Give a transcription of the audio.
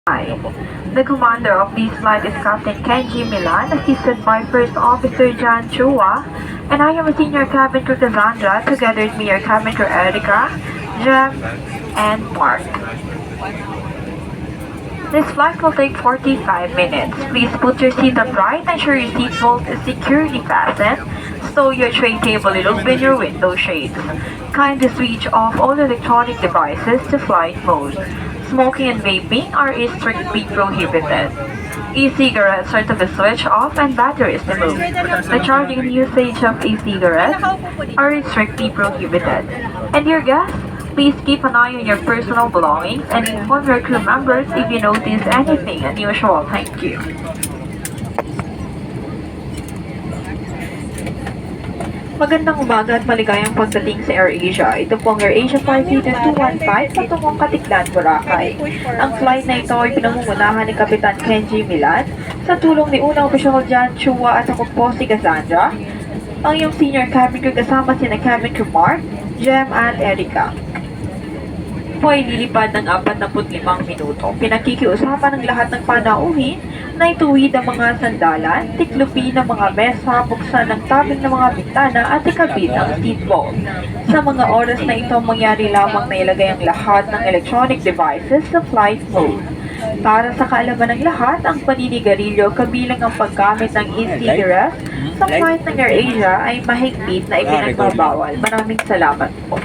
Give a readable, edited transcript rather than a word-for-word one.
The commander of this flight is Captain Kenji Milan, assisted by First Officer Jan Chua, and I am a senior cabin crew Cassandra, together with me are cabin crew Erica, Jem, and Mark. This flight will take 45 minutes. Please put your seat upright, ensure your seatbelt is securely fastened, stow your tray table and open your window shades. Kindly switch off all electronic devices to flight mode. Smoking and vaping are strictly prohibited. E-cigarettes are to be switched off and batteries removed. The charging and usage of e-cigarettes are strictly prohibited. And dear guests, please keep an eye on your personal belongings and inform your crew members if you notice anything unusual. Thank you. Magandang umaga at maligayang pagdating sa AirAsia. Ito po ang AirAsia Flight 215 patungong Katiklan, Boracay. Ang flight na ito ay pinangungunahan ni Kapitan Kenji Milan sa tulong ni Unang Opisyal Jan Chua at ako po si Cassandra, ang iyong senior cabin crew kasama sina cabin crew Mark, Jem at Erica. Po ay lilipad ng 45 minuto. Pinakikiusapan ng lahat ng panauhin na ituwid ang mga sandalan, tiklupin ang mga mesa, buksan ng tabing ng mga bintana at ikabit ang seatbelt. Sa mga oras na ito, mangyari lamang na ilagay ang lahat ng electronic devices sa flight mode. Para sa kaalaman ng lahat, ang paninigarilyo kabilang ang paggamit ng e-cigarettes sa flight ng AirAsia ay mahigpit na ipinagbabawal. Maraming salamat po.